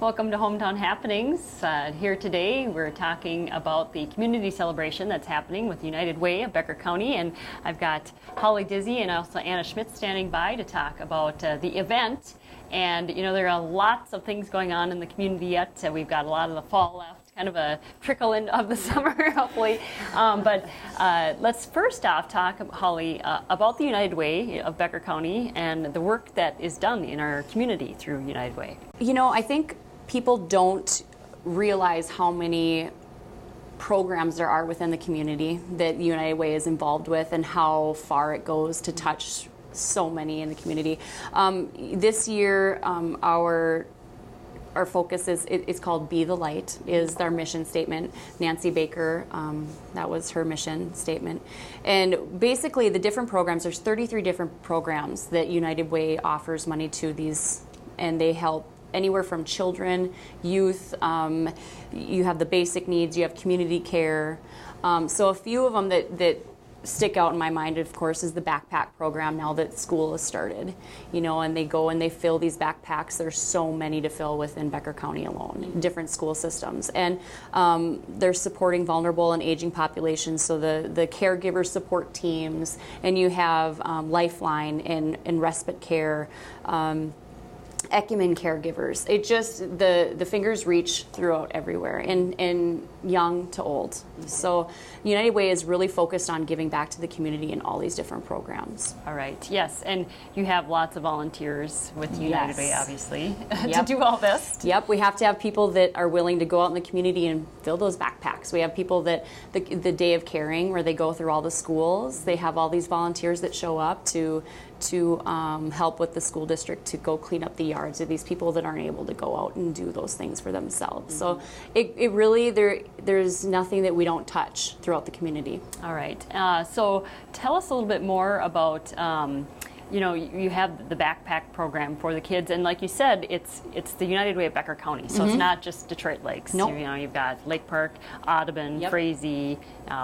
Welcome to Hometown Happenings. Here today we're talking about the community celebration that's happening with United Way of Becker County, and I've got Holly Dizzy and also Anna Schmidt standing by to talk about the event. And you know, there are lots of things going on in the community yet. We've got a lot of the fall left, kind of a trickle in of the summer, hopefully. But let's first off talk, Holly, about the United Way of Becker County and the work that is done in our community through United Way. You know, I think people don't realize how many programs there are within the community that United Way is involved with and how far it goes to touch so many in the community. This year, our focus is, it's called Be the Light, is our mission statement. Nancy Baker, that was her mission statement. And basically the different programs, there's 33 different programs that United Way offers money to these, and they help anywhere from children, youth, you have the basic needs, you have community care. So a few of them that stick out in my mind, of course, is the backpack program now that school has started. You know, and they go and they fill these backpacks. There's so many to fill within Becker County alone, different school systems. And they're supporting vulnerable and aging populations, so the caregiver support teams, and you have Lifeline and respite care, Ecumen caregivers. It just, the fingers reach throughout everywhere, and young to old. So United Way is really focused on giving back to the community in all these different programs. All right, yes, and you have lots of volunteers with United Way, obviously, to Yep. do all this. Yep, we have to have people that are willing to go out in the community and fill those backpacks. We have people that, the Day of Caring, where they go through all the schools, they have all these volunteers that show up to help with the school district to go clean up the yards of these people that aren't able to go out and do those things for themselves. So it really, there's nothing that we don't touch throughout the community. All right, so tell us a little bit more about, you know, you have the backpack program for the kids, and like you said, it's the United Way of Becker County, so it's not just Detroit Lakes. Nope. You know, you've got Lake Park, Audubon, Frazee,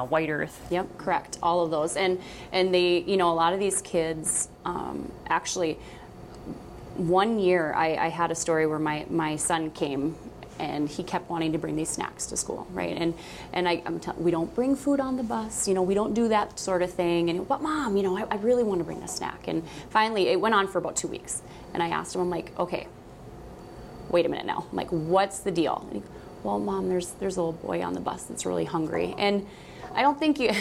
White Earth. Yep, correct, all of those. And they, you know, a lot of these kids, actually, one year I had a story where my son came and he kept wanting to bring these snacks to school, right? And we don't bring food on the bus, you know, we don't do that sort of thing. And but Mom, you know, I really want to bring a snack. And finally, it went on for about 2 weeks. And I asked him, I'm like, okay, wait a minute now. I'm like, what's the deal? And he goes, well, Mom, there's a little boy on the bus that's really hungry. And I don't think you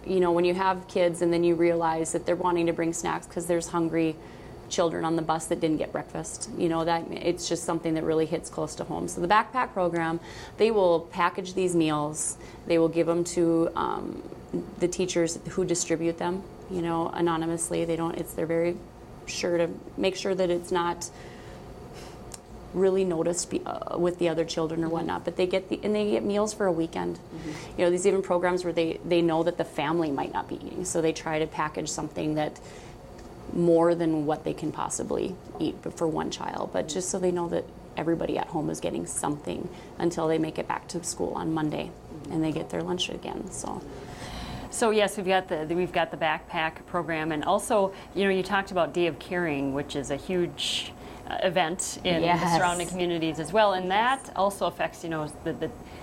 know, when you have kids and then you realize that they're wanting to bring snacks because there's hungry children on the bus that didn't get breakfast, you know, that it's just something that really hits close to home. So the backpack program, they will package these meals, they will give them to the teachers who distribute them, you know, anonymously. They're very sure to make sure that it's not really noticed with the other children or whatnot, but they get meals for a weekend. You know, these even programs where they know that the family might not be eating, so they try to package something that more than what they can possibly eat for one child, but just so they know that everybody at home is getting something until they make it back to school on Monday and they get their lunch again. So yes, we've got the backpack program, and also, you know, you talked about Day of Caring, which is a huge event in the surrounding communities as well, and that also affects, you know,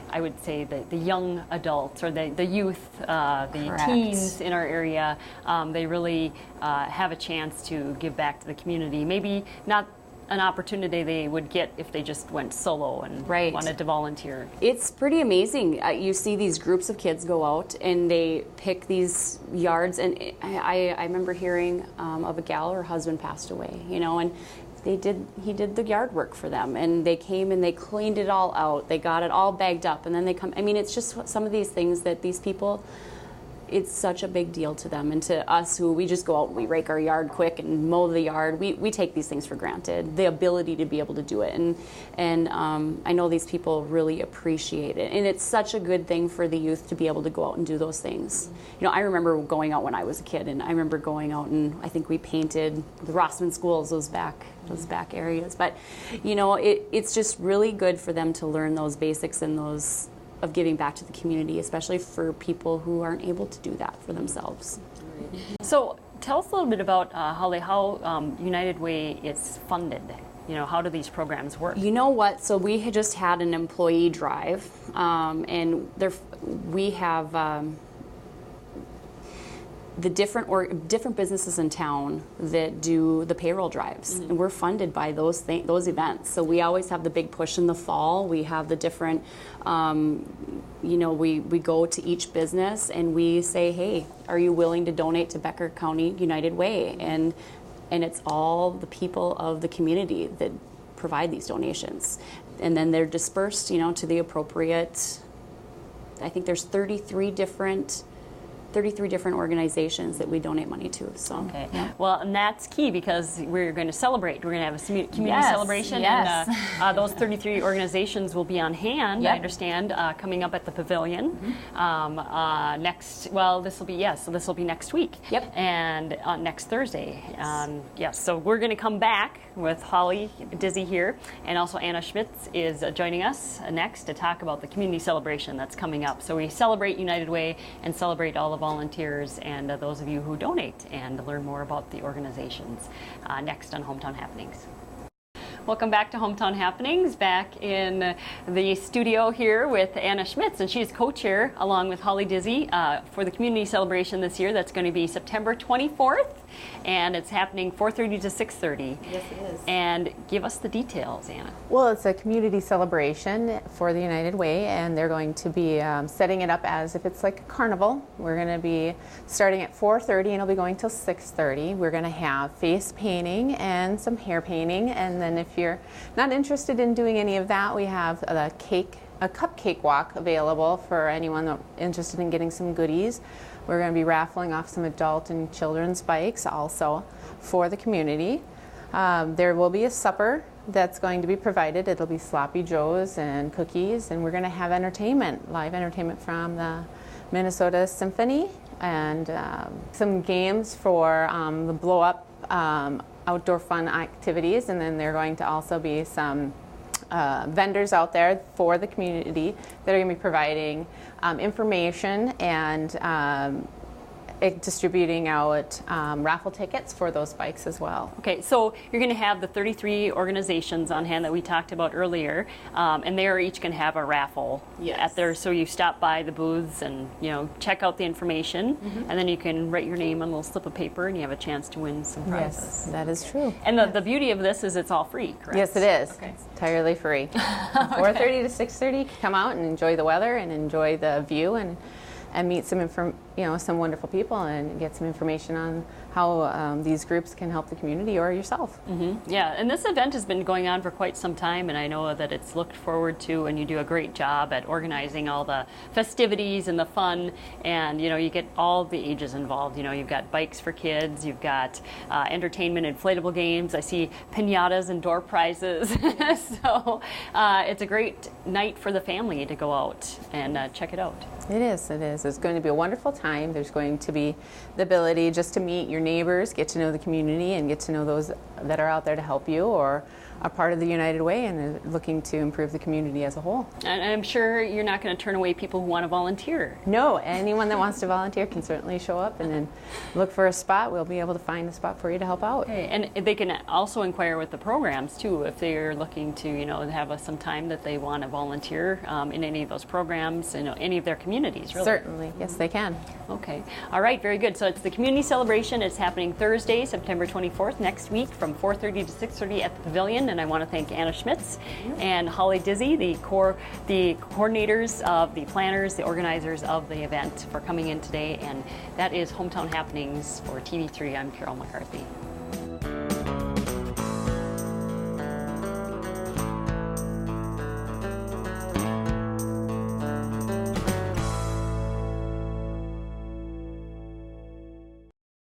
I would say the young adults or the youth, the teens in our area. They really have a chance to give back to the community. Maybe not an opportunity they would get if they just went solo and wanted to volunteer. It's pretty amazing. You see these groups of kids go out and they pick these yards, and I remember hearing of a gal, her husband passed away, you know, and he did the yard work for them, and they came and they cleaned it all out. They got it all bagged up, and then they come. I mean, it's just some of these things that these people, it's such a big deal to them, and to us who we just go out and we rake our yard quick and mow the yard. We take these things for granted, the ability to be able to do it, and I know these people really appreciate it, and it's such a good thing for the youth to be able to go out and do those things. You know, I remember going out when I was a kid, and I remember going out and I think we painted the Rossman schools, those back areas. But you know, it's just really good for them to learn those basics and those of giving back to the community, especially for people who aren't able to do that for themselves. So tell us a little bit about, Holly, how United Way is funded. how do these programs work? You know what? So we had just had an employee drive, and we have the different businesses in town that do the payroll drives, and we're funded by those events. So we always have the big push in the fall. We have the different, we go to each business and we say, hey, are you willing to donate to Becker County United Way? And it's all the people of the community that provide these donations, and then they're dispersed, to the appropriate. I think there's 33 different organizations that we donate money to. So, okay. Yeah. Well, and that's key because we're going to celebrate. We're going to have a community celebration, yes. And those 33 organizations will be on hand. Yep. I understand coming up at the pavilion this will be next week. Yep. And next Thursday. Yes. So we're going to come back with Holly Dizzy here, and also Anna Schmitz is joining us next to talk about the community celebration that's coming up. So we celebrate United Way and celebrate all the volunteers and those of you who donate, and learn more about the organizations next on Hometown Happenings. Welcome back to Hometown Happenings, back in the studio here with Anna Schmitz, and she's co-chair along with Holly Dizzy for the community celebration this year. That's going to be September 24th, and it's happening 4:30 to 6:30. Yes, it is. And give us the details, Anna. Well, it's a community celebration for the United Way, and they're going to be setting it up as if it's like a carnival. We're going to be starting at 4:30 and it'll be going till 6:30. We're going to have face painting and some hair painting, and then if you're not interested in doing any of that, we have a cupcake walk available for anyone interested in getting some goodies. We're going to be raffling off some adult and children's bikes also for the community. There will be a supper that's going to be provided. It'll be sloppy joes and cookies, and we're going to have live entertainment from the Minnesota Symphony, and some games for the blow-up outdoor fun activities, and then there are going to also be some vendors out there for the community that are going to be providing information and distributing out raffle tickets for those bikes as well. Okay, so you're going to have the 33 organizations on hand that we talked about earlier, and they are each going to have a raffle at there. So you stop by the booths and check out the information, and then you can write your name on a little slip of paper, and you have a chance to win some prizes. Yes, that is true. And the beauty of this is it's all free, correct? Yes, it is. Okay. It's entirely free. 4:30 to 6:30. Come out and enjoy the weather and enjoy the view and meet some wonderful people and get some information on how these groups can help the community or yourself. Mm-hmm. Yeah, and this event has been going on for quite some time, and I know that it's looked forward to, and you do a great job at organizing all the festivities and the fun, and you get all the ages involved. You've got bikes for kids, you've got entertainment, inflatable games. I see piñatas and door prizes. So it's a great night for the family to go out and check it out. It is. It's going to be a wonderful time. There's going to be the ability just to meet your neighbors, get to know the community, and get to know those that are out there to help you or are part of the United Way and are looking to improve the community as a whole. And I'm sure you're not going to turn away people who want to volunteer. No, anyone that wants to volunteer can certainly show up and then look for a spot. We'll be able to find a spot for you to help out. Okay. And they can also inquire with the programs too if they're looking to have some time that they want to volunteer in any of those programs, any of their communities. Really. Certainly, yes, they can. Okay, all right, very good. So it's the community celebration. It's happening Thursday, September 24th, next week, from 4:30 to 6:30 at the Pavilion. And I want to thank Anna Schmitz and Holly Dizzy, the coordinators of the planners, the organizers of the event, for coming in today. And that is Hometown Happenings for TV3. I'm Carol McCarthy.